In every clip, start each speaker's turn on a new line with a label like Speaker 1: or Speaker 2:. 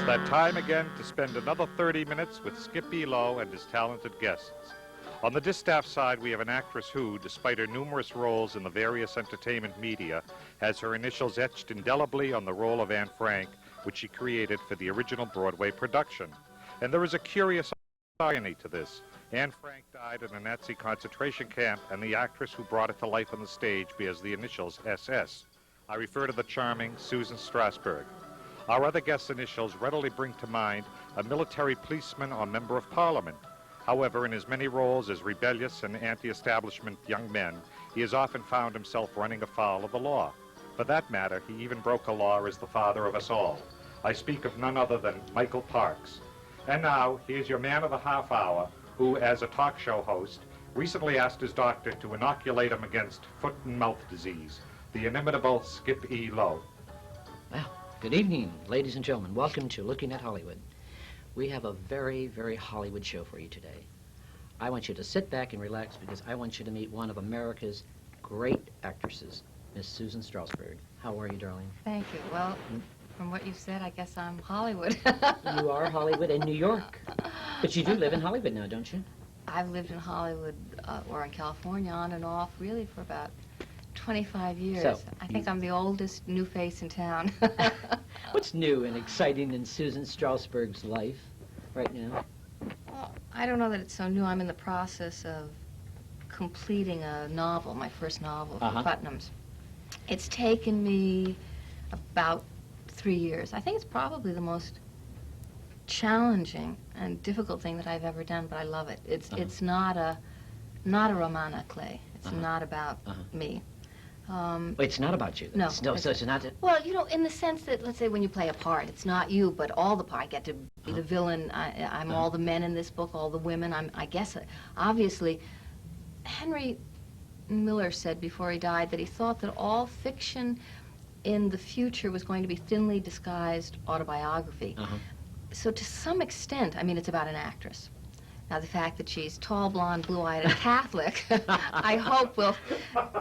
Speaker 1: that time again to spend another 30 minutes with Skip E Lowe and his talented guests. On the distaff side, we have an actress who, despite her numerous roles in the various entertainment media, has her initials etched indelibly on the role of Anne Frank, which she created for the original Broadway production. And there is a curious irony to this. Anne Frank died in a Nazi concentration camp, and the actress who brought it to life on the stage bears the initials SS. I refer to the charming Susan Strasberg. Our other guest's initials readily bring to mind a military policeman or member of parliament. However, in his many roles as rebellious and anti-establishment young men, he has often found himself running afoul of the law. For that matter, he even broke a law as the father of us all. I speak of none other than Michael Parks. And now, here's your man of the half hour, who, as a talk show host, recently asked his doctor to inoculate him against foot and mouth disease, the inimitable Skip E Lowe.
Speaker 2: Well, good evening, ladies and gentlemen. Welcome to Looking at Hollywood. We have a very, very Hollywood show for you today. I want you to sit back and relax because I want you to meet one of America's great actresses, Miss Susan Strasberg. How are you, darling?
Speaker 3: Thank you. Well, from what you said, I guess I'm Hollywood.
Speaker 2: You are Hollywood and New York. But you do live in Hollywood now, don't you?
Speaker 3: I've lived in Hollywood or in California on and off really for about 25 years.
Speaker 2: So,
Speaker 3: I think I'm the oldest new face in town.
Speaker 2: What's new and exciting in Susan Strasberg's life right now?
Speaker 3: Well, I don't know that it's so new. I'm in the process of completing a novel, my first novel for Putnam's. It's taken me about 3 years. I think it's probably the most challenging and difficult thing that I've ever done, but I love it. It's not a roman à clé. It's not about me.
Speaker 2: It's not about you.
Speaker 3: No.
Speaker 2: So it's not.
Speaker 3: Well, you know, in the sense that, let's say, when you play a part, it's not you, but all the part. I get to be the villain. I'm all the men in this book, all the women. I guess, obviously, Henry Miller said before he died that he thought that all fiction in the future was going to be thinly disguised autobiography. So to some extent, I mean, it's about an actress. Now, the fact that she's tall, blonde, blue-eyed, and Catholic, I hope will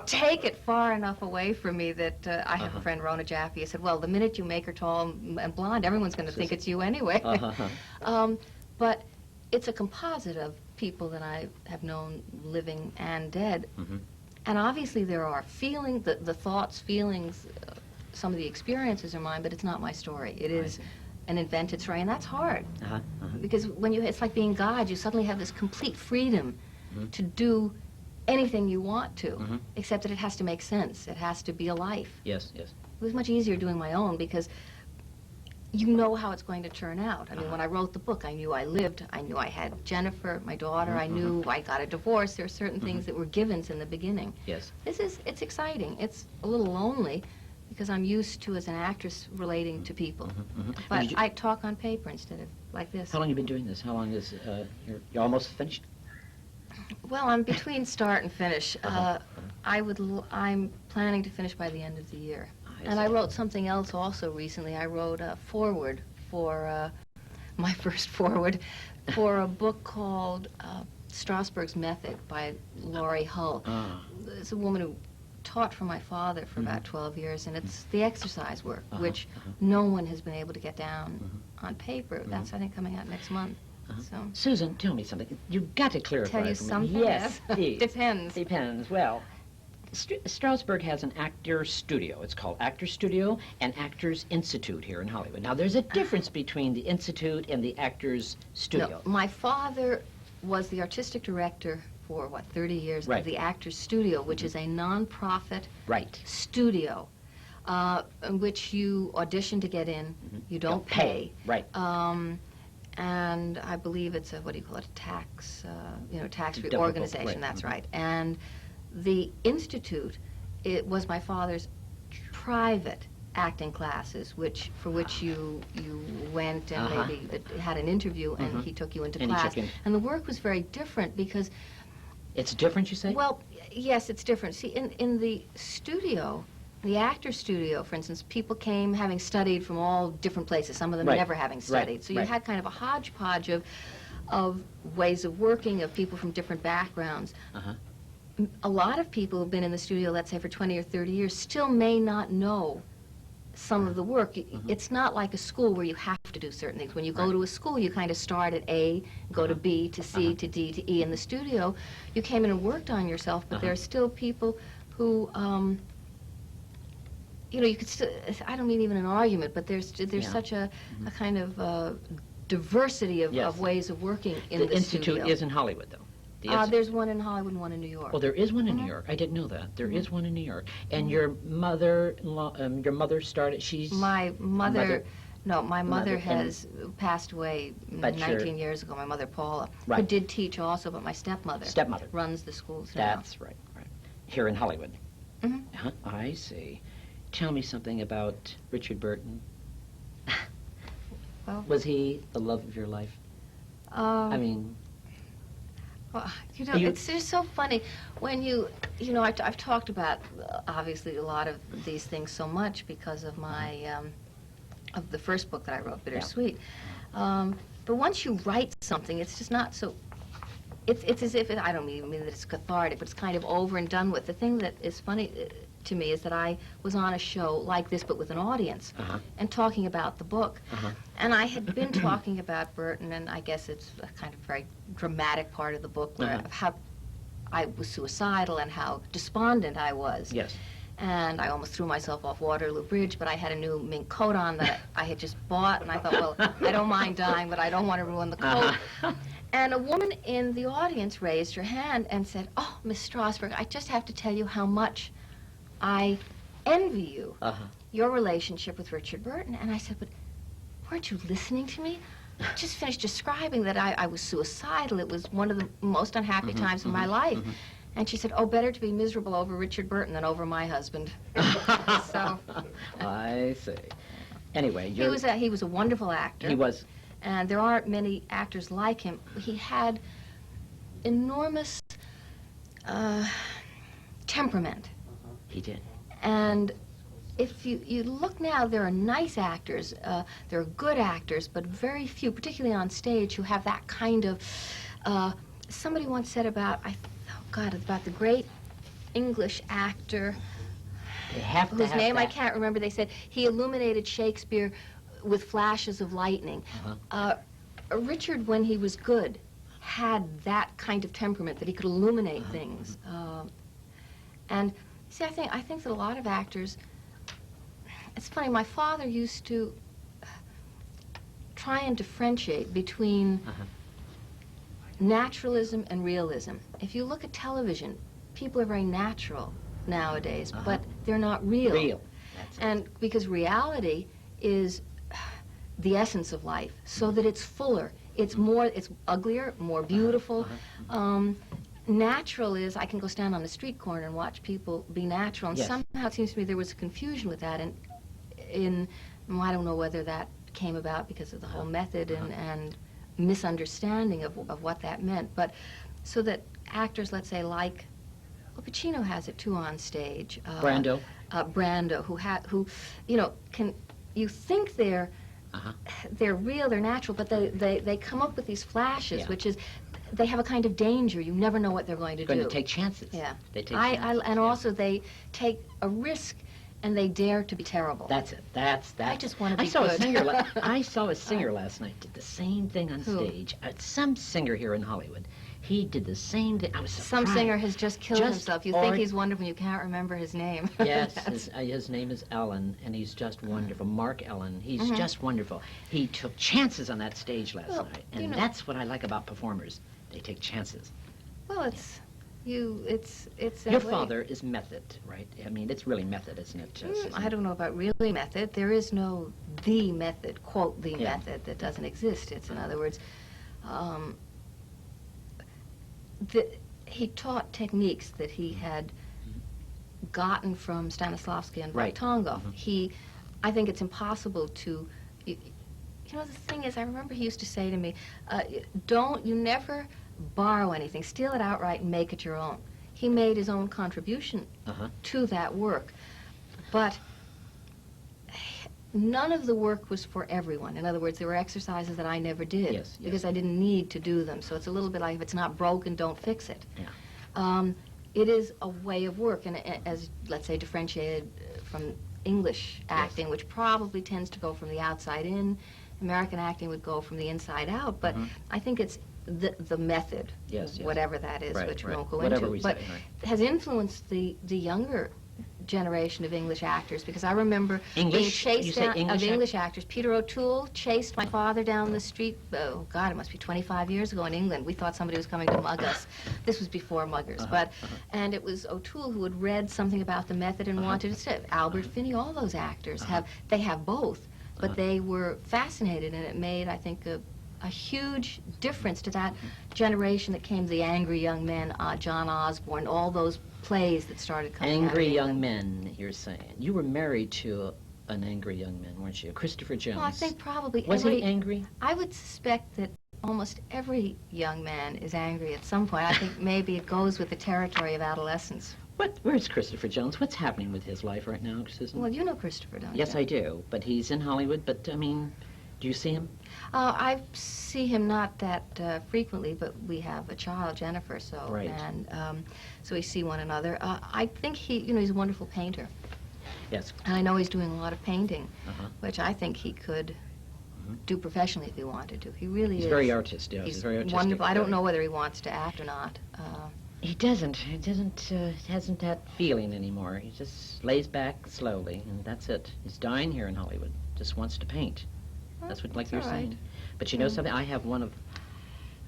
Speaker 3: take it far enough away from me that I have a friend, Rona Jaffe, who said, well, the minute you make her tall and blonde, everyone's going to think it's you anyway. But it's a composite of people that I have known living and dead. And obviously there are feelings, the thoughts, feelings, some of the experiences are mine, but it's not my story. It is an invented story, and that's hard. Because when it's like being God, you suddenly have this complete freedom to do anything you want to, except that it has to make sense. It has to be a life.
Speaker 2: Yes, yes.
Speaker 3: It was much easier doing my own because you know how it's going to turn out. I mean, when I wrote the book, I knew I lived. I knew I had Jennifer, my daughter. I knew I got a divorce. There are certain things that were givens in the beginning.
Speaker 2: Yes.
Speaker 3: It's exciting. It's a little lonely because I'm used to, as an actress, relating to people. But I talk on paper instead of like this.
Speaker 2: How long have you been doing this? How long is, you're almost finished?
Speaker 3: Well, I'm between start and finish. I'm planning to finish by the end of the year. And I wrote something else also recently. I wrote a foreword for, my first foreword, for a book called Strasberg's Method by Laurie Hull. It's a woman who taught for my father for about 12 years, and it's the exercise work, which no one has been able to get down on paper. That's, I think, coming out next month. So.
Speaker 2: Susan, tell me something. You've got to clarify.
Speaker 3: Tell you
Speaker 2: for me.
Speaker 3: something?
Speaker 2: Yes, please.
Speaker 3: Depends.
Speaker 2: Depends. Well, Strasberg has an actor studio. It's called Actor Studio and Actors Institute here in Hollywood. Now, there's a difference between the Institute and the Actors Studio.
Speaker 3: No, my father was the artistic director for, 30 years of the Actors Studio, which is a non-profit studio in which you audition to get in. You don't pay. And I believe it's a, what do you call it, a tax, tax-free organization, that's right. And the Institute, it was my father's private acting classes, for which you went and maybe had an interview, and he took you into class. And the work was very different because...
Speaker 2: It's different, you say?
Speaker 3: Well, yes, it's different. See, in the studio, the actor studio, for instance, people came having studied from all different places, some of them never having studied. So you had kind of a hodgepodge of ways of working, of people from different backgrounds. A lot of people who've been in the studio, let's say, for 20 or 30 years, still may not know some of the work. It's not like a school where you have to do certain things. When you go to a school, you kind of start at A, go to B, to C, to D, to E. In the studio, you came in and worked on yourself, but there are still people who, you know, you could still, I don't mean even an argument, but there's such a kind of diversity of ways of working in the
Speaker 2: Institute
Speaker 3: studio.
Speaker 2: is in Hollywood, though.
Speaker 3: There's one in Hollywood and one in New York.
Speaker 2: Oh, there is one in New York. I didn't know that. There is one in New York. And your mother started,
Speaker 3: My mother, no, my mother has
Speaker 2: and-
Speaker 3: passed away
Speaker 2: But
Speaker 3: 19 years ago, my mother Paula, who
Speaker 2: Right.
Speaker 3: did teach also, but my stepmother runs the schools now.
Speaker 2: That's right, right. Here in Hollywood.
Speaker 3: Mhm.
Speaker 2: I see. Tell me something about Richard Burton.
Speaker 3: Well,
Speaker 2: Was he the love of your life? I mean,
Speaker 3: well, you know, it's just so funny when you know, I've talked about obviously a lot of these things so much because of my of the first book that I wrote, Bittersweet. But once you write something, it's just not so. It's as if I don't even mean that it's cathartic, but it's kind of over and done with. The thing that is funny to me is that I was on a show like this, but with an audience, and talking about the book. And I had been talking about Burton, and I guess it's a kind of very dramatic part of the book where of how I was suicidal and how despondent I was.
Speaker 2: yes.
Speaker 3: And I almost threw myself off Waterloo Bridge, but I had a new mink coat on that I had just bought, and I thought, well, I don't mind dying, but I don't want to ruin the coat. And a woman in the audience raised her hand and said, "Oh, Miss Strasberg, I just have to tell you how much I envy you, your relationship with Richard Burton." And I said, "But weren't you listening to me? I just finished describing that I was suicidal. It was one of the most unhappy times of my life." And she said, "Oh, better to be miserable over Richard Burton than over my husband." So
Speaker 2: I see. Anyway,
Speaker 3: he was a wonderful actor.
Speaker 2: He was.
Speaker 3: And there aren't many actors like him. He had enormous temperament.
Speaker 2: He did.
Speaker 3: And if you look now, there are nice actors, there are good actors, but very few, particularly on stage, who have that kind of, somebody once said about, about the great English actor,
Speaker 2: They have to
Speaker 3: whose
Speaker 2: have
Speaker 3: name I
Speaker 2: that.
Speaker 3: can't remember. They said he illuminated Shakespeare with flashes of lightning. Richard, when he was good, had that kind of temperament that he could illuminate things. And see, I think that a lot of actors. It's funny. My father used to try and differentiate between naturalism and realism. If you look at television, people are very natural nowadays, but they're not real.
Speaker 2: Real. That's it.
Speaker 3: And because reality is the essence of life, so that it's fuller, it's uglier, more beautiful. Natural is, I can go stand on the street corner and watch people be natural, and
Speaker 2: Yes.
Speaker 3: somehow it seems to me there was a confusion with that, and I don't know whether that came about because of the whole method and misunderstanding of what that meant, but so that actors, let's say, like, well, Pacino has it too on stage.
Speaker 2: Brando.
Speaker 3: Brando, who, you know, you think they're real, they're natural, but they come up with these flashes, which is, they have a kind of danger. You never know what they're going to do.
Speaker 2: Going to take chances.
Speaker 3: Yeah.
Speaker 2: They take chances.
Speaker 3: And also they take a risk and they dare to be terrible.
Speaker 2: That's it. That's that.
Speaker 3: I just want to be
Speaker 2: I saw
Speaker 3: good.
Speaker 2: a singer. I saw a singer last night did the same thing on
Speaker 3: Who?
Speaker 2: stage. Some singer here in Hollywood. He did the same thing. I was surprised.
Speaker 3: Some singer has just killed
Speaker 2: Just
Speaker 3: himself. You think he's wonderful, you can't remember his name.
Speaker 2: Yes, his name is Ellen, and he's just wonderful. Mark Ellen. He's just wonderful. He took chances on that stage last
Speaker 3: Well,
Speaker 2: night,
Speaker 3: you
Speaker 2: and
Speaker 3: know-
Speaker 2: that's what I like about performers. They take chances.
Speaker 3: Well, it's that
Speaker 2: Your
Speaker 3: way.
Speaker 2: father is method, right? I mean, it's really method, isn't it?
Speaker 3: I don't know about really method. There is no the method, quote, the method, that doesn't exist. It's, in other words, he taught techniques that he had gotten from Stanislavski and
Speaker 2: Right.
Speaker 3: Vatango. I think it's impossible to, you know, the thing is, I remember he used to say to me, you never borrow anything, steal it outright and make it your own. He made his own contribution to that work, but none of the work was for everyone. In other words, there were exercises that I never did
Speaker 2: Yes, yes.
Speaker 3: because I didn't need to do them. So it's a little bit like, if it's not broken, don't fix it.
Speaker 2: Yeah.
Speaker 3: It is a way of work, and as, let's say, differentiated from English acting, which probably tends to go from the outside in American acting would go from the inside out, but I think it's the method,
Speaker 2: Yes, yes.
Speaker 3: whatever that is,
Speaker 2: Right,
Speaker 3: which we
Speaker 2: right.
Speaker 3: won't go
Speaker 2: Whatever
Speaker 3: into,
Speaker 2: we
Speaker 3: but
Speaker 2: say, right.
Speaker 3: has influenced the younger generation of English actors, because I remember being
Speaker 2: English?
Speaker 3: chased
Speaker 2: You say
Speaker 3: down
Speaker 2: English
Speaker 3: of
Speaker 2: act-
Speaker 3: English actors. Peter O'Toole chased my father down the street, oh God, it must be 25 years ago in England. We thought somebody was coming to mug us. This was before muggers, and it was O'Toole who had read something about the method and wanted to. Albert Finney, all those actors have both, but they were fascinated, and it made, I think, a huge difference to that generation that came, the angry young men, John Osborne, all those plays that started coming out of
Speaker 2: Angry young
Speaker 3: England.
Speaker 2: men, you're saying. You were married to an angry young man, weren't you? Christopher Jones.
Speaker 3: Well, I think probably
Speaker 2: Was he angry?
Speaker 3: I would suspect that almost every young man is angry at some point. I think maybe it goes with the territory of adolescence.
Speaker 2: Where's Christopher Jones? What's happening with his life right now, Susan?
Speaker 3: Well, you know Christopher, don't you?
Speaker 2: Yes, I do. But he's in Hollywood. But, I mean, do you see him?
Speaker 3: I see him not that frequently, but we have a child, Jennifer, so
Speaker 2: Right.
Speaker 3: and so we see one another. I think he's a wonderful painter,
Speaker 2: Yes.
Speaker 3: and I know he's doing a lot of painting,
Speaker 2: Uh-huh.
Speaker 3: which I think he could do professionally if he wanted to. He really
Speaker 2: He's
Speaker 3: is.
Speaker 2: very artistic. Yes,
Speaker 3: He's
Speaker 2: very artistic.
Speaker 3: wonderful. I don't know whether he wants to act or not.
Speaker 2: He doesn't. He hasn't that feeling anymore. He just lays back slowly, and that's it. He's dying here in Hollywood. Just wants to paint. That's what, like
Speaker 3: That's
Speaker 2: you're
Speaker 3: all right.
Speaker 2: saying. But you know something? I have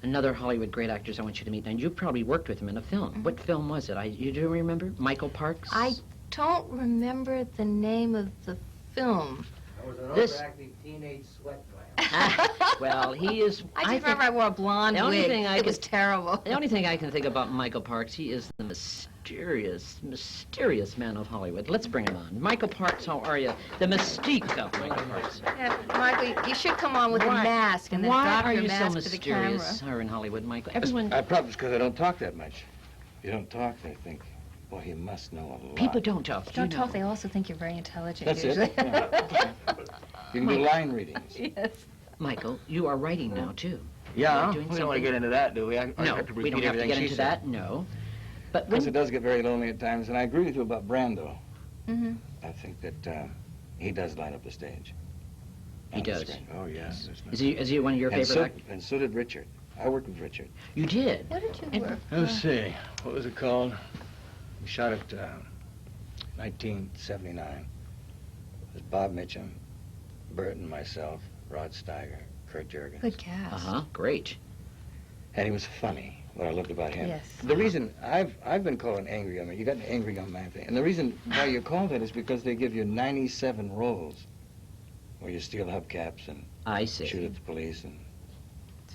Speaker 2: another Hollywood great actors I want you to meet. And you probably worked with him in a film. What film was it? You do remember? Michael Parks?
Speaker 3: I don't remember the name of the film.
Speaker 4: I was an
Speaker 2: This-
Speaker 4: overactive teenage sweat gland.
Speaker 2: Well, he is...
Speaker 3: I just remember I wore a blonde
Speaker 2: the only
Speaker 3: wig.
Speaker 2: thing I
Speaker 3: It was
Speaker 2: could-
Speaker 3: terrible.
Speaker 2: The only thing I can think about Michael Parks, he is the mysterious man of Hollywood. Let's bring him on. Michael Parks, how are you? The mystique of Michael Parks.
Speaker 3: Yeah, Michael, you should come on with a mask and then
Speaker 2: Why
Speaker 3: drop
Speaker 2: are
Speaker 3: your
Speaker 2: you so
Speaker 3: mask to the camera.
Speaker 2: mysterious here in Hollywood, Michael? Everyone...
Speaker 4: Probably because I don't talk that much. If you don't talk, they think, boy, he must know a lot.
Speaker 2: People don't talk.
Speaker 3: Don't
Speaker 2: you know.
Speaker 3: talk. They also think you're very intelligent.
Speaker 4: That's
Speaker 3: usually.
Speaker 4: it. Yeah. You can do line readings.
Speaker 3: Yes.
Speaker 2: Michael, you are writing now, too.
Speaker 4: Yeah,
Speaker 2: You're doing
Speaker 4: we don't want
Speaker 2: something-
Speaker 4: to get into that, do we? I
Speaker 2: No,
Speaker 4: have to
Speaker 2: we
Speaker 4: repeat
Speaker 2: don't have to
Speaker 4: everything
Speaker 2: get
Speaker 4: she
Speaker 2: into
Speaker 4: said.
Speaker 2: that, no. But
Speaker 4: Because
Speaker 2: when...
Speaker 4: it does get very lonely at times, and I agree with you about Brando.
Speaker 3: Mm-hmm.
Speaker 4: I think that he does light up the stage.
Speaker 2: He
Speaker 4: On the
Speaker 2: does.
Speaker 4: screen. Oh, yes. there's no-
Speaker 2: Is he one of your
Speaker 4: and
Speaker 2: favorite
Speaker 4: so,
Speaker 2: actors?
Speaker 4: and so did Richard. I worked with Richard.
Speaker 2: You did?
Speaker 3: What did you
Speaker 2: And-
Speaker 3: work?
Speaker 4: Let's see. What was it called? We shot it 1979. It was Bob Mitchum, Bert and myself, Rod Steiger, Kurt Jurgens.
Speaker 3: Good cast.
Speaker 2: Uh-huh, great.
Speaker 4: And he was funny, what I loved about him.
Speaker 3: Yes.
Speaker 4: The reason I've been called an angry young man, you got an angry young man thing. And the reason why you're called that is because they give you 97 roles where you steal hubcaps and
Speaker 2: I see.
Speaker 4: shoot at the police and...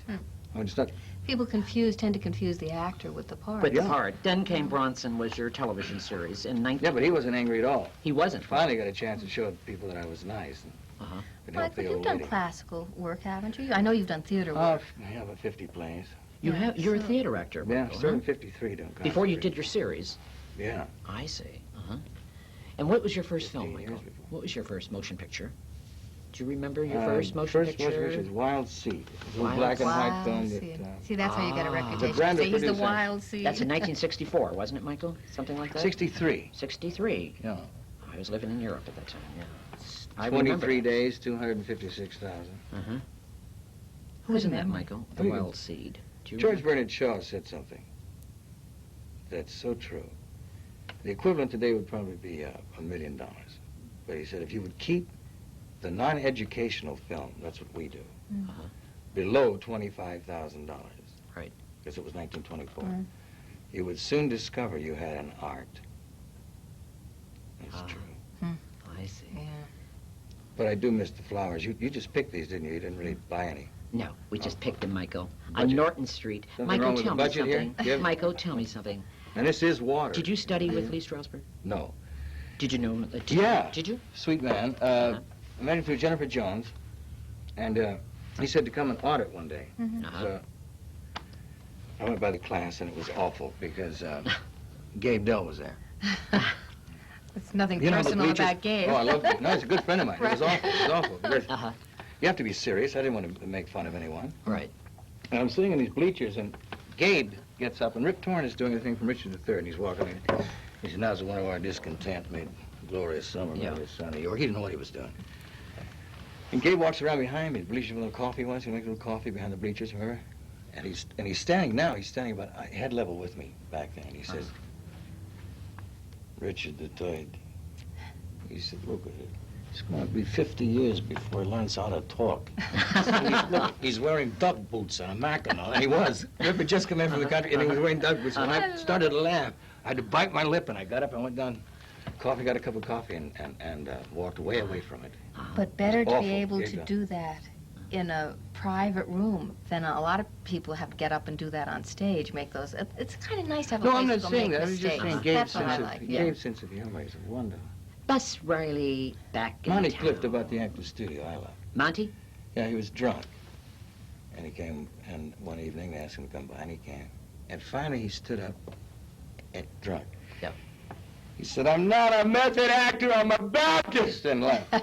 Speaker 3: Hmm.
Speaker 4: I mean, it's not...
Speaker 3: People tend to confuse the actor with the part.
Speaker 2: With the
Speaker 4: Yeah.
Speaker 2: part. Then Came Bronson was your television series in 19...
Speaker 4: Yeah, but he wasn't angry at all.
Speaker 2: He wasn't.
Speaker 4: Finally got a chance to show people that I was nice and
Speaker 2: Uh-huh.
Speaker 4: could
Speaker 3: Well,
Speaker 4: help
Speaker 3: but
Speaker 4: the
Speaker 3: you've
Speaker 4: old
Speaker 3: done
Speaker 4: lady.
Speaker 3: classical work, haven't you? I know you've done theater
Speaker 4: Oh,
Speaker 3: work.
Speaker 4: yeah, about 50 plays.
Speaker 2: You're a
Speaker 3: so-
Speaker 2: theater actor.
Speaker 4: Yeah,
Speaker 2: Michael,
Speaker 4: started in
Speaker 2: huh?
Speaker 4: 53 doing
Speaker 2: Before you
Speaker 4: comedy.
Speaker 2: did your series.
Speaker 4: Yeah.
Speaker 2: I see. Uh-huh. And what was your first film,
Speaker 4: 15 years
Speaker 2: Michael?
Speaker 4: before.
Speaker 2: What was your first motion picture? Do you remember your
Speaker 4: Uh,
Speaker 2: first motion picture?
Speaker 4: First motion picture was Wild Seed. It was a
Speaker 2: Wild
Speaker 4: black and white
Speaker 3: Wild
Speaker 4: film
Speaker 3: Seed.
Speaker 4: that...
Speaker 3: See, that's how you get a
Speaker 2: Ah.
Speaker 3: reputation.
Speaker 4: The Brando
Speaker 3: Say he's the
Speaker 4: producer.
Speaker 3: wild seed.
Speaker 2: That's in 1964, wasn't it, Michael? Something like that?
Speaker 4: 63.
Speaker 2: 63.
Speaker 4: Yeah.
Speaker 2: I was living in Europe at that time, yeah. I remember
Speaker 4: 23
Speaker 2: that.
Speaker 4: days, 256,000.
Speaker 2: Uh-huh. Who was in
Speaker 3: Good
Speaker 2: that,
Speaker 3: memory.
Speaker 2: Michael? The
Speaker 4: Who?
Speaker 2: Wild Seed. Do you
Speaker 4: George
Speaker 2: remember?
Speaker 4: Bernard Shaw said something that's so true. The equivalent today would probably be $1 million. But he said if you would keep the non-educational film, that's what we do,
Speaker 2: Uh-huh.
Speaker 4: below $25,000.
Speaker 2: Right.
Speaker 4: Because it was 1924.
Speaker 3: Mm.
Speaker 4: You would soon discover you had an art. That's
Speaker 2: Ah.
Speaker 4: true.
Speaker 2: I see.
Speaker 3: Yeah.
Speaker 4: But I do miss the flowers. You just picked these, didn't you? You didn't really buy any.
Speaker 2: No, we just picked them, Michael. On
Speaker 4: Budget.
Speaker 2: Norton Street.
Speaker 4: Something
Speaker 2: Michael,
Speaker 4: wrong with
Speaker 2: tell
Speaker 4: the
Speaker 2: me
Speaker 4: budget here?
Speaker 2: something.
Speaker 4: Yeah.
Speaker 2: Michael, tell me something.
Speaker 4: And this is water.
Speaker 2: Did you study with Lee Strasberg?
Speaker 4: No.
Speaker 2: Did you know?
Speaker 4: Yeah.
Speaker 2: Did you?
Speaker 4: Sweet man. I met him through Jennifer Jones, and he said to come and audit one day.
Speaker 2: Uh-huh.
Speaker 4: So I went by the class, and it was awful because Gabe Dell was there.
Speaker 3: It's nothing
Speaker 4: You know, the
Speaker 3: personal
Speaker 4: bleachers-
Speaker 3: about Gabe.
Speaker 4: Oh, I love it. No, he's a good friend of mine. It was awful. It was awful. Because
Speaker 2: Uh-huh.
Speaker 4: you have to be serious. I didn't want to make fun of anyone.
Speaker 2: Right.
Speaker 4: And I'm sitting in these bleachers, and Gabe gets up, and Rip Torn is doing the thing from Richard III, and he's walking in. He said, now's one of our discontent made glorious summer,
Speaker 2: Yeah.
Speaker 4: glorious sunny. Or he didn't know what he was doing. And Gabe walks around behind me. The bleachers, a little coffee once. He makes a little coffee behind the bleachers, remember? And he's standing now. He's standing about head level with me back then. He says, Richard the Third. He said, look at it. It's going to be 50 years before he learns how to talk. Look, he's wearing duck boots and a mackinaw. And he was. Ripper just come in from the country, and he was wearing duck boots. And I started to laugh. I had to bite my lip, and I got up and went down. Coffee, got a cup of coffee, and walked way away from it.
Speaker 3: But better to
Speaker 4: Awful.
Speaker 3: be able
Speaker 4: Here
Speaker 3: to
Speaker 4: you go.
Speaker 3: do that in a private room than a lot of people have to get up and do that on stage, make those. It's kind of nice to have a
Speaker 4: No,
Speaker 3: place
Speaker 4: I'm
Speaker 3: to
Speaker 4: not
Speaker 3: go
Speaker 4: saying
Speaker 3: make
Speaker 4: that. I was just
Speaker 3: mistakes.
Speaker 4: saying Gabe's
Speaker 3: That's what I
Speaker 4: sense
Speaker 3: like.
Speaker 4: of,
Speaker 3: Yeah.
Speaker 4: Gabe's sense of humor is a wonder.
Speaker 2: Bus Riley back in
Speaker 4: Monty
Speaker 2: town.
Speaker 4: clipped about the actor's studio I left.
Speaker 2: Monty?
Speaker 4: Yeah, he was drunk. And he came, and one evening they asked him to come by, and he came. And finally he stood up, drunk.
Speaker 2: Yep.
Speaker 4: He said, I'm not a method actor, I'm a Baptist, and left.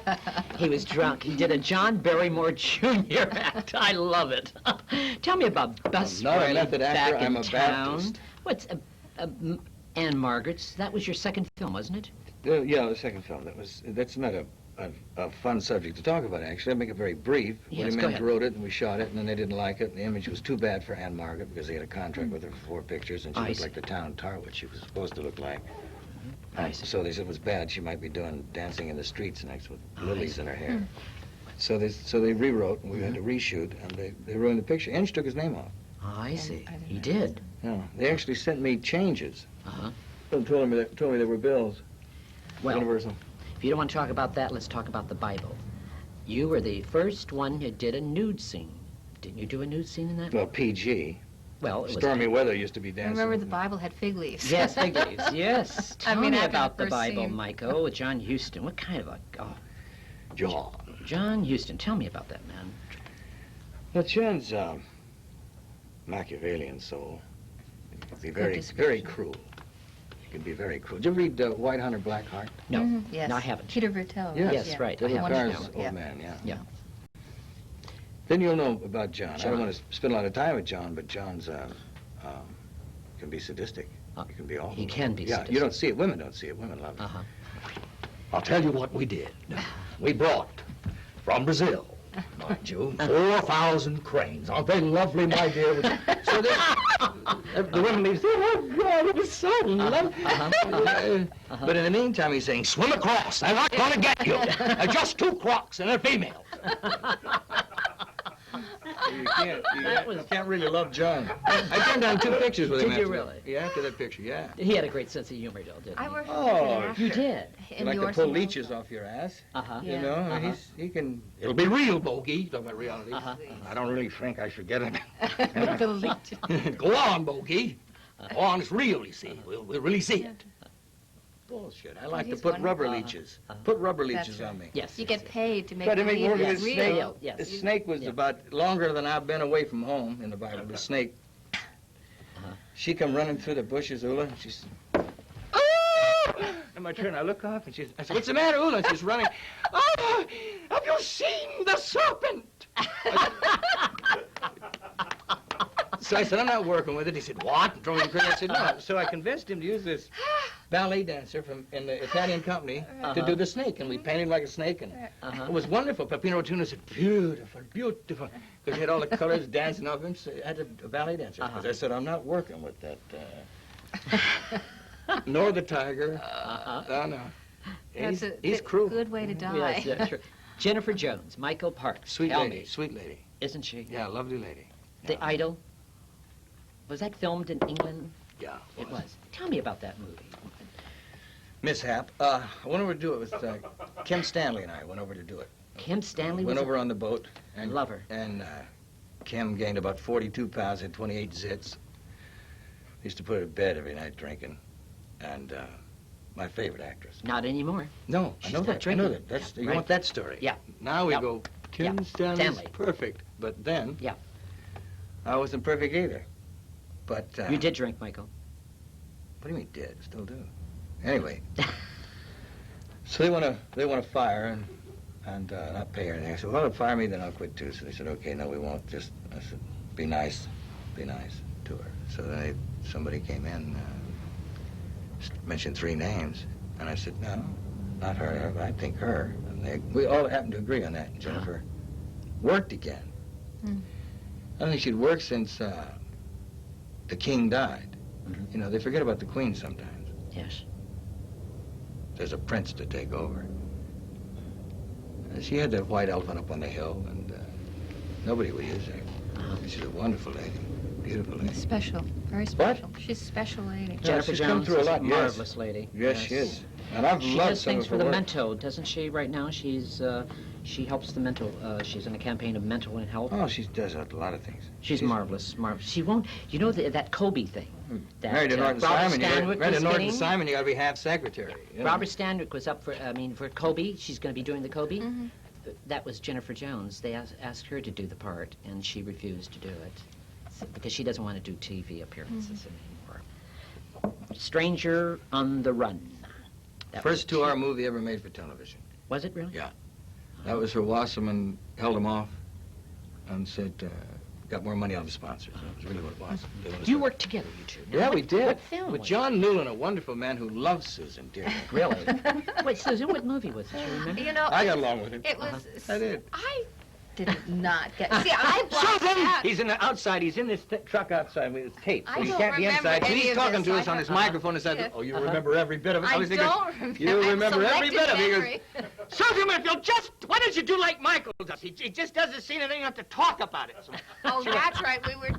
Speaker 2: He was drunk. He did a John Barrymore Jr. act. I love it. Tell me about Bus
Speaker 4: I'm not a
Speaker 2: Riley
Speaker 4: method actor,
Speaker 2: back in
Speaker 4: I'm a
Speaker 2: town.
Speaker 4: Baptist.
Speaker 2: What's Anne Margaret's? That was your second film, wasn't it?
Speaker 4: Yeah, the second film. That's not a fun subject to talk about, actually. I'll make it very brief.
Speaker 2: Yes,
Speaker 4: Woody
Speaker 2: go
Speaker 4: Menz
Speaker 2: ahead.
Speaker 4: wrote it, and we shot it, and then they didn't like it. And the image was too bad for Anne Margaret because they had a contract with her for 4 pictures, and she
Speaker 2: I
Speaker 4: looked
Speaker 2: see.
Speaker 4: like the town tar, which she was supposed to look like.
Speaker 2: I see.
Speaker 4: So they said it was bad. She might be doing dancing in the streets next with
Speaker 2: I
Speaker 4: lilies
Speaker 2: see.
Speaker 4: in her hair. So they rewrote, and we had to reshoot, and they ruined the picture. Inge took his name off.
Speaker 2: I see.
Speaker 3: I didn't
Speaker 2: He
Speaker 3: know
Speaker 2: did.
Speaker 4: Yeah, they actually sent me changes.
Speaker 2: Uh-huh.
Speaker 4: And told me they were bills.
Speaker 2: Well,
Speaker 4: Universal.
Speaker 2: if you don't want to talk about that, let's talk about the Bible. You were the first one who did a nude scene. Didn't you do a nude scene in that?
Speaker 4: Well, PG.
Speaker 2: Well, it was...
Speaker 4: Stormy weather used to be
Speaker 3: I
Speaker 4: dancing.
Speaker 3: remember the Bible had fig leaves.
Speaker 2: Yes, fig leaves. Yes.
Speaker 3: I
Speaker 2: Tell
Speaker 3: mean,
Speaker 2: me
Speaker 3: after the
Speaker 2: about the
Speaker 3: first
Speaker 2: Bible,
Speaker 3: scene.
Speaker 2: Michael, with John Huston. What kind of a... Oh, John Huston. Tell me about that man.
Speaker 4: Well, John's Machiavellian soul. He can be very
Speaker 3: description.
Speaker 4: cruel. He can be very cruel. Did you read White Hunter, Black Heart?
Speaker 2: No,
Speaker 3: Mhm, yes.
Speaker 2: no, I haven't.
Speaker 3: Peter Vertel.
Speaker 2: Yes, right. I
Speaker 4: Little
Speaker 2: haven't.
Speaker 4: Carr's
Speaker 3: Wonderful,
Speaker 4: old
Speaker 3: yeah.
Speaker 4: man, yeah.
Speaker 2: Yeah.
Speaker 4: Then you'll know about John. I
Speaker 2: John.
Speaker 4: don't want to spend a lot of time with John, but John's can be sadistic. He can be awful.
Speaker 2: He can be
Speaker 4: Yeah,
Speaker 2: sadistic.
Speaker 4: you don't see it. Women don't see it. Women love it.
Speaker 2: Uh-huh.
Speaker 5: I'll tell you what we did. We brought from Brazil, mind you, 4,000 cranes. Aren't they lovely, my dear?
Speaker 4: So the women leave. Oh God, it was so lovely. But in the meantime, he's saying,
Speaker 5: Swim across. They're not going to get you. They're just 2 crocs and they're female.
Speaker 4: You can't really love John. I turned down 2 pictures with him.
Speaker 2: Did you
Speaker 4: after
Speaker 2: really?
Speaker 4: that. Yeah, after that picture, yeah.
Speaker 2: He had a great sense of humor, though, didn't he?
Speaker 3: I worked with
Speaker 4: Oh,
Speaker 3: an actor.
Speaker 2: You did?
Speaker 3: In
Speaker 4: Like
Speaker 3: the
Speaker 4: to pull
Speaker 3: Orson Welles
Speaker 4: leeches
Speaker 3: film.
Speaker 4: off your ass.
Speaker 2: Uh-huh.
Speaker 3: Yeah.
Speaker 4: You know,
Speaker 2: Uh-huh.
Speaker 4: he can.
Speaker 5: It'll be real, Bogey. Talking about reality.
Speaker 2: Uh-huh.
Speaker 4: I don't really think I should get it.
Speaker 3: The leech.
Speaker 5: Go on, Bogey. Go on, it's real, you see. We'll really see it.
Speaker 4: Bullshit. I like to
Speaker 3: he's
Speaker 4: put
Speaker 3: wonderful.
Speaker 4: rubber leeches. Put rubber leeches
Speaker 3: That's
Speaker 4: on
Speaker 3: right.
Speaker 4: me.
Speaker 2: Yes.
Speaker 3: You
Speaker 2: yes,
Speaker 3: get paid to make
Speaker 4: Try to make
Speaker 3: believe
Speaker 4: work with
Speaker 3: it's
Speaker 4: this
Speaker 3: real.
Speaker 4: snake.
Speaker 2: Yes.
Speaker 4: The snake was
Speaker 2: Yeah.
Speaker 4: about longer than I've been away from home in the Bible. The snake. She come running through the bushes, Ula, and she's. Oh! And my turn, I look up, and I said, "What's the matter, Ula?" And she's running. Oh, have you seen the serpent? So I said, "I'm not working with it." He said, "What?" And threw me in the I said, "No." So I convinced him to use this ballet dancer in the Italian company to do the snake, and we painted like a snake, and it was wonderful. Peppino Tuna said, "Beautiful, beautiful," because he had all the colors dancing off him. So I had a ballet dancer. Because I said, "I'm not working with that." Nor the tiger. No. He's cruel.
Speaker 3: Good way to die.
Speaker 2: Yes, yeah, sure. Jennifer Jones, Michael Parks.
Speaker 4: Sweet
Speaker 2: Tell
Speaker 4: lady,
Speaker 2: me,
Speaker 4: sweet lady.
Speaker 2: isn't she?
Speaker 4: Yeah, lovely lady.
Speaker 2: The Idol. Was that filmed in England?
Speaker 4: Yeah.
Speaker 2: It was. Tell me about that movie.
Speaker 4: Mishap. I went over to do it with Kim Stanley and I went over to do it.
Speaker 2: Kim Stanley was
Speaker 4: Went over on the boat. And
Speaker 2: Love her.
Speaker 4: And Kim gained about 42 pounds, had 28 zits. Used to put her to bed every night drinking. And my favorite actress.
Speaker 2: Not anymore.
Speaker 4: No,
Speaker 2: She's
Speaker 4: I know
Speaker 2: not
Speaker 4: that. I
Speaker 2: drinking.
Speaker 4: know that. That's, you
Speaker 2: Right.
Speaker 4: want that story.
Speaker 2: Yeah.
Speaker 4: Now we
Speaker 2: Yep.
Speaker 4: go, Kim
Speaker 2: Yeah.
Speaker 4: Stanley's
Speaker 2: Stanley.
Speaker 4: perfect. But then,
Speaker 2: Yeah.
Speaker 4: I wasn't perfect either. But
Speaker 2: You did drink, Michael.
Speaker 4: What do you mean did? Still do. Anyway, so they want to fire and not pay her anything. I said, well, if fire me, then I'll quit too. So they said, okay, no, we won't. Just I said, be nice to her. So then somebody came in, mentioned 3 names, and I said, no, not her. I think her. And we all happen to agree on that, Jennifer, worked again.
Speaker 3: Mm.
Speaker 4: I don't think she'd worked since the king died.
Speaker 2: Mhm.
Speaker 4: You know, they forget about the queen sometimes.
Speaker 2: Yes.
Speaker 4: There's a prince to take over. And she had that white elephant up on the hill, and nobody would use her.
Speaker 2: Uh-huh.
Speaker 4: She's a wonderful lady, beautiful lady.
Speaker 3: Special, very special. She's a special lady.
Speaker 2: Jennifer
Speaker 4: she's come
Speaker 2: Jones
Speaker 4: through a
Speaker 2: is
Speaker 4: lot,
Speaker 2: a
Speaker 4: yes.
Speaker 2: marvelous lady.
Speaker 4: Yes, she is. And I've
Speaker 2: She
Speaker 4: loved
Speaker 2: does
Speaker 4: some
Speaker 2: things
Speaker 4: of
Speaker 2: for
Speaker 4: her
Speaker 2: the
Speaker 4: work.
Speaker 2: Mento, doesn't she? Right now, she helps the mental. She's in a campaign of mental health.
Speaker 4: Oh, she does a lot of things.
Speaker 2: She's marvelous, marvelous. She won't. You know that Kobe thing. That
Speaker 4: Married to Norton
Speaker 2: Robert
Speaker 4: Simon.
Speaker 2: Stanwyck
Speaker 4: Married
Speaker 2: was
Speaker 4: to Norton
Speaker 2: getting.
Speaker 4: Simon, you got to be half secretary. you know.
Speaker 2: Robert Stanwyck was up for. For Kobe. She's going to be doing the Kobe.
Speaker 3: Mm-hmm.
Speaker 2: That was Jennifer Jones. They asked her to do the part, and she refused to do it because she doesn't want to do TV appearances anymore. Stranger on the Run. That was
Speaker 4: First 2-hour movie ever made for television.
Speaker 2: Was it really?
Speaker 4: Yeah. That was her Wasserman held him off and said, got more money out of the sponsors. That was really what it was. They wanted
Speaker 2: You
Speaker 4: to-
Speaker 2: worked together, you two.
Speaker 4: Yeah, we did.
Speaker 2: What film
Speaker 4: With
Speaker 2: was
Speaker 4: John Newland, a wonderful man who loves Susan dearly.
Speaker 2: it? Really? Wait, Susan, what movie was it? Do you remember?
Speaker 3: You know,
Speaker 4: I got along with him.
Speaker 3: it was.
Speaker 4: I did.
Speaker 3: I did not get. See, I blocked
Speaker 4: Susan!
Speaker 3: out.
Speaker 4: He's in the outside. He's in this truck outside with his tape, so
Speaker 3: I
Speaker 4: he
Speaker 3: don't
Speaker 4: can't be
Speaker 3: remember
Speaker 4: inside. So
Speaker 3: any
Speaker 4: he's
Speaker 3: of
Speaker 4: talking
Speaker 3: this.
Speaker 4: to us
Speaker 3: I
Speaker 4: on his
Speaker 3: don't-
Speaker 4: microphone and said,
Speaker 3: Yeah.
Speaker 4: "Oh, you remember every bit of it."
Speaker 3: I
Speaker 4: was thinking,
Speaker 3: don't remember.
Speaker 4: You
Speaker 3: I'm
Speaker 4: remember every
Speaker 3: selective
Speaker 4: bit of it. He goes,
Speaker 3: memory.
Speaker 4: Susan, if you'll just, why don't you do like Michael does? He just does the scene and then you have to talk about it. So,
Speaker 3: Oh, that's right. We were.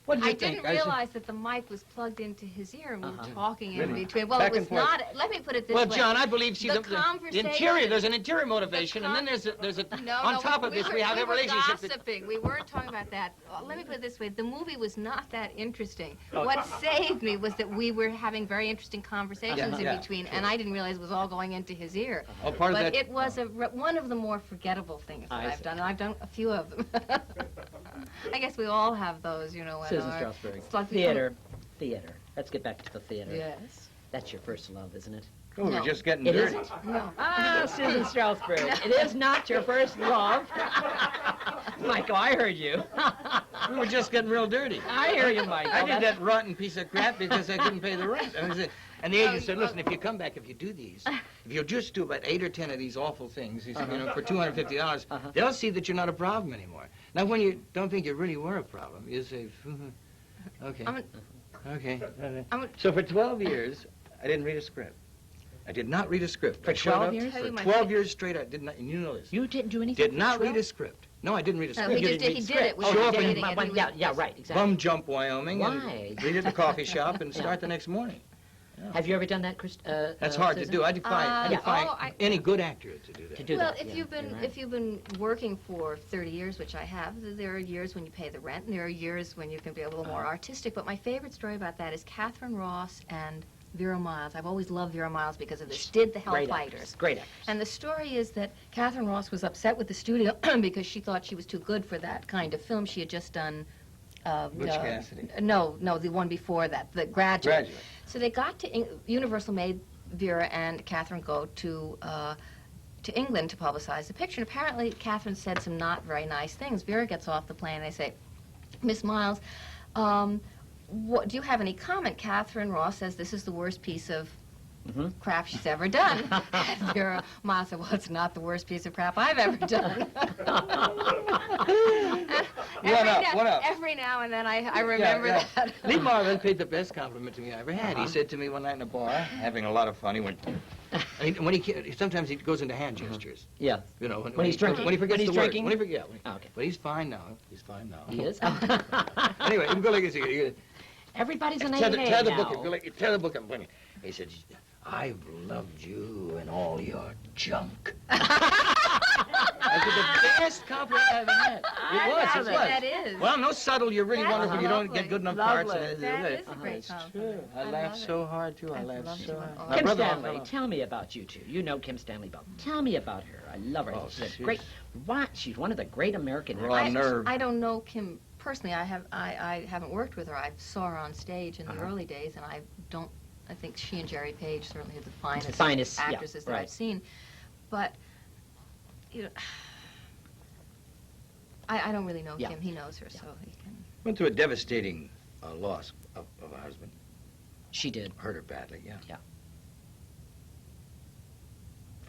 Speaker 4: what do you
Speaker 3: I
Speaker 4: think?
Speaker 3: didn't realize that the mic was plugged into his ear and we were talking in
Speaker 4: Really?
Speaker 3: between. Well,
Speaker 4: Back
Speaker 3: it
Speaker 4: and
Speaker 3: was
Speaker 4: forth.
Speaker 3: not. Let me put it this
Speaker 4: Well,
Speaker 3: way.
Speaker 4: John, I believe
Speaker 3: The conversation-
Speaker 4: interior. There's an interior motivation, and then there's a
Speaker 3: No,
Speaker 4: on
Speaker 3: no,
Speaker 4: top of this we have a relationship.
Speaker 3: We were gossiping. We weren't talking about that. Let me put it this way. The movie was not that interesting. What saved me was that we were having very interesting conversations in
Speaker 4: Yeah,
Speaker 3: between, and I didn't realize it was all going into his ear.
Speaker 4: Oh, part of
Speaker 3: But
Speaker 4: that.
Speaker 3: it was one of the more forgettable things that
Speaker 2: I
Speaker 3: I've
Speaker 2: see.
Speaker 3: done, and I've done a few of them. I guess we all have those, when
Speaker 2: Susan
Speaker 3: our-
Speaker 2: Strasberg.
Speaker 3: it's like
Speaker 2: Theater. Let's get back to the theater.
Speaker 3: Yes.
Speaker 2: That's your first love, isn't it?
Speaker 4: Oh, we're
Speaker 3: No.
Speaker 4: just getting
Speaker 2: It
Speaker 4: dirty.
Speaker 2: isn't?
Speaker 3: No.
Speaker 2: Ah, Susan Strasberg. It is not your first love. Michael, I heard you.
Speaker 4: We were just getting real dirty.
Speaker 2: I hear you, Michael.
Speaker 4: I did
Speaker 2: That's-
Speaker 4: that rotten piece of crap because I couldn't pay the rent. And the agent said, listen, if you come back, if you do these, if you'll just do about 8 or 10 of these awful things, he said, for $250, they'll see that you're not a problem anymore. Now, when you don't think you really were a problem, you say, okay, okay. So for 12 years, I didn't read a script. I did not read a script.
Speaker 2: For
Speaker 4: I showed
Speaker 2: 12
Speaker 4: up
Speaker 2: years?
Speaker 4: For 12 years straight, I did not, and you know this.
Speaker 2: You didn't do anything.
Speaker 4: Did not
Speaker 2: for
Speaker 4: read
Speaker 2: 12?
Speaker 4: a script. No, I didn't read a
Speaker 3: No,
Speaker 4: script.
Speaker 3: he just did. He did it.
Speaker 2: Oh,
Speaker 4: Show
Speaker 2: you
Speaker 4: up
Speaker 2: did
Speaker 4: in-
Speaker 2: it. Yeah, right, exactly.
Speaker 4: Bum jump Wyoming.
Speaker 2: Why?
Speaker 4: And read at the coffee shop and start the next morning.
Speaker 2: Have you ever done that, Chris?
Speaker 4: That's hard to
Speaker 2: Susan?
Speaker 4: do. I defy
Speaker 3: oh, I-
Speaker 4: any good actor to do that.
Speaker 2: To do
Speaker 3: Well,
Speaker 2: that.
Speaker 3: if
Speaker 2: yeah,
Speaker 3: you've been
Speaker 2: you're right.
Speaker 3: if you've been working for 30 years, which I have, there are years when you pay the rent, and there are years when you can be a little more artistic. But my favorite story about that is Catherine Ross and Vera Miles. I've always loved Vera Miles because of this. Did the
Speaker 2: Great
Speaker 3: Hellfighters.
Speaker 2: actress. Great actress.
Speaker 3: And the story is that Catherine Ross was upset with the studio because she thought she was too good for that kind of film. She had just done.
Speaker 4: Butch Cassidy.
Speaker 3: No, the one before that, The Graduate.
Speaker 4: Graduate.
Speaker 3: So they got to Universal made Vera and Catherine go to England to publicize the picture. And apparently, Catherine said some not very nice things. Vera gets off the plane and they say, Miss Miles, do you have any comment? Catherine Ross says this is the worst piece of crap she's ever done. And Vera Miles said, well, it's not the worst piece of crap I've ever done.
Speaker 4: What up?
Speaker 3: Every now and then I remember that.
Speaker 4: Lee Marvin paid the best compliment to me I ever had. He said to me one night in a bar, having a lot of fun, he went, sometimes he goes into hand gestures.
Speaker 2: Yeah.
Speaker 4: You know,
Speaker 2: When he's drinking?
Speaker 4: When he forgets
Speaker 2: When he's
Speaker 4: the
Speaker 2: drinking?
Speaker 4: words.
Speaker 2: Oh, okay.
Speaker 4: But he's fine now. He's fine now.
Speaker 2: He is?
Speaker 4: Anyway, you go like this.
Speaker 2: Everybody's an
Speaker 4: Tear
Speaker 2: A&A
Speaker 4: the
Speaker 2: now.
Speaker 4: book. Tear the book. He said, I've loved you and all your junk. I said, the best compliment I ever had. It was.
Speaker 3: That is.
Speaker 4: Well, no subtle. You're really
Speaker 3: That's
Speaker 4: wonderful. You don't
Speaker 3: lovely.
Speaker 4: get good enough
Speaker 2: Lovely.
Speaker 4: parts.
Speaker 3: That is a great
Speaker 4: It's
Speaker 3: compliment.
Speaker 4: true. I
Speaker 3: I
Speaker 4: laughed
Speaker 3: love it.
Speaker 4: so hard, too. I
Speaker 3: I've
Speaker 4: laughed
Speaker 3: loved
Speaker 4: so
Speaker 3: you.
Speaker 4: hard.
Speaker 3: Oh.
Speaker 4: My
Speaker 2: Kim
Speaker 4: brother-
Speaker 2: Stanley, tell me about you two. You know Kim Stanley Bell. Tell me about her. I love her.
Speaker 4: Oh,
Speaker 2: she's a
Speaker 4: she's-
Speaker 2: great. What? She's one of the great American
Speaker 4: Raw
Speaker 2: actors.
Speaker 4: nerve.
Speaker 3: I don't know Kim personally. I haven't worked with her. I saw her on stage in the early days, and I think she and Jerry Page certainly are the finest
Speaker 2: yeah,
Speaker 3: actresses that
Speaker 2: right.
Speaker 3: I've seen. But I don't really know
Speaker 2: Yeah.
Speaker 3: Kim. He knows her, so he can.
Speaker 4: Went through a devastating loss of a husband.
Speaker 2: She did.
Speaker 4: Hurt her badly, yeah.
Speaker 2: Yeah.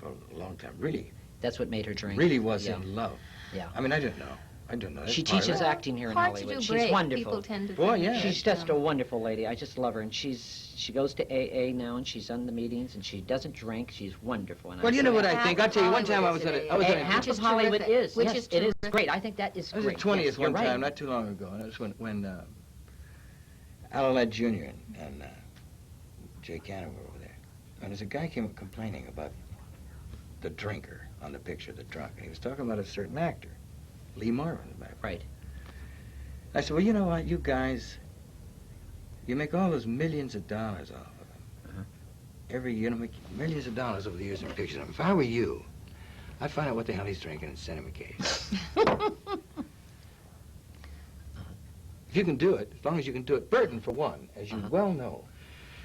Speaker 4: for a long time. Really,
Speaker 2: That's what made her drink.
Speaker 4: really was
Speaker 2: Yeah.
Speaker 4: in love.
Speaker 2: Yeah.
Speaker 4: I mean, I didn't know. That's
Speaker 2: She
Speaker 4: part of
Speaker 2: teaches
Speaker 4: it.
Speaker 2: acting here in
Speaker 3: Hard to
Speaker 2: Hollywood.
Speaker 3: do
Speaker 2: She's
Speaker 3: break.
Speaker 2: wonderful.
Speaker 3: People tend to
Speaker 4: Boy,
Speaker 3: think
Speaker 4: yeah.
Speaker 3: that,
Speaker 2: She's just a wonderful lady. I just love her, and she goes to AA now, and she's on the meetings, and she doesn't drink. She's wonderful. And
Speaker 4: Well, you know what I
Speaker 3: Half
Speaker 4: think?
Speaker 3: of
Speaker 4: I'll tell you, one time I was
Speaker 3: Hollywood
Speaker 4: at
Speaker 3: is
Speaker 4: a, I was
Speaker 3: today.
Speaker 4: at a,
Speaker 2: half
Speaker 3: Which
Speaker 2: of
Speaker 3: is
Speaker 2: Hollywood
Speaker 3: terrific.
Speaker 2: is.
Speaker 3: Which
Speaker 2: Yes,
Speaker 3: is
Speaker 2: it is
Speaker 3: terrific.
Speaker 2: great. I think that is
Speaker 4: I was
Speaker 2: great.
Speaker 4: at 20th
Speaker 2: Yes, you're
Speaker 4: one
Speaker 2: right.
Speaker 4: time, not too long ago, and that was when Alan Jr. and Jay Cannon were over there. And there's a guy came up complaining about the drinker on the picture, the drunk. And he was talking about a certain actor, Lee Marvin, the back.
Speaker 2: Right.
Speaker 4: I said, well, you know what, you guys, you make all those millions of dollars off of them.
Speaker 2: Uh-huh.
Speaker 4: Every year, you make millions of dollars over the years in pictures. If I were you, I'd find out what the hell he's drinking and send him a case. If you can do it, as long as you can do it. Burton, for one, as you well know.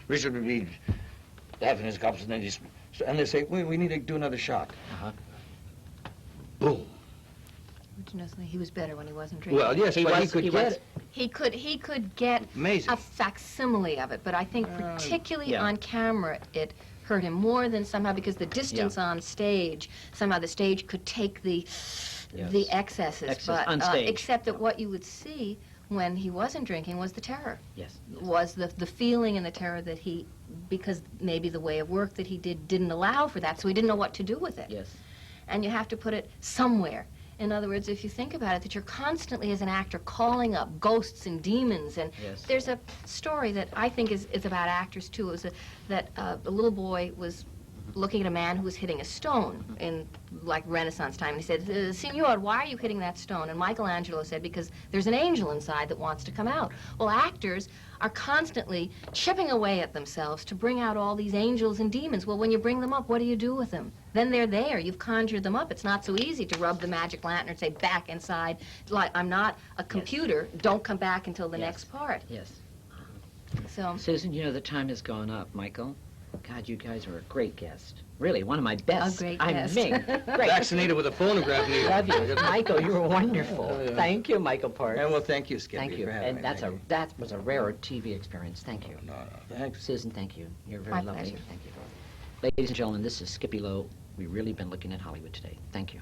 Speaker 4: Richard would be having his cups, and then and they say, we need to do another shot.
Speaker 2: Uh-huh.
Speaker 4: Boom.
Speaker 3: Fortunately, he was better when he wasn't drinking.
Speaker 4: Well, yes, but he could get it.
Speaker 3: He could get
Speaker 4: Amazing.
Speaker 3: a facsimile of it, but I think particularly
Speaker 2: yeah.
Speaker 3: on camera it hurt him more than somehow because the distance on stage, somehow the stage could take the excesses. But
Speaker 2: on stage.
Speaker 3: except that what you would see when he wasn't drinking was the terror.
Speaker 2: Yes.
Speaker 3: Was the feeling and the terror that he, because maybe the way of work that he didn't allow for that, so he didn't know what to do with it.
Speaker 2: Yes.
Speaker 3: And you have to put it somewhere. In other words, if you think about it, that you're constantly, as an actor, calling up ghosts and demons. And
Speaker 2: Yes.
Speaker 3: there's a story that I think is about actors, too. It was that a little boy was looking at a man who was hitting a stone in, like, Renaissance time. And he said, Signor, why are you hitting that stone? And Michelangelo said, because there's an angel inside that wants to come out. Well, actors are constantly chipping away at themselves to bring out all these angels and demons. Well, when you bring them up, what do you do with them? Then they're there. You've conjured them up. It's not so easy to rub the magic lantern and say, back inside. Like, I'm not a computer. Don't come back until the next part.
Speaker 2: Yes.
Speaker 3: So,
Speaker 2: Susan, you know the time has gone up. Michael, God, you guys are a great guest. Really, one of my best.
Speaker 3: A great
Speaker 2: I
Speaker 3: guest.
Speaker 2: mean, great.
Speaker 4: Vaccinated with a phonograph. in the ear.
Speaker 2: Love you. Michael, you were wonderful.
Speaker 4: Oh, yeah.
Speaker 2: Thank you, Michael Parks.
Speaker 4: And well, thank you, Skip.
Speaker 2: Thank you.
Speaker 4: for having
Speaker 2: And
Speaker 4: me.
Speaker 2: that was a rare TV experience. Thank you.
Speaker 4: No, thanks.
Speaker 2: Susan, thank you. You're very
Speaker 3: My
Speaker 2: lovely.
Speaker 3: pleasure.
Speaker 2: Thank you. Ladies and gentlemen, this is Skip E Lowe. We've really been looking at Hollywood today. Thank you.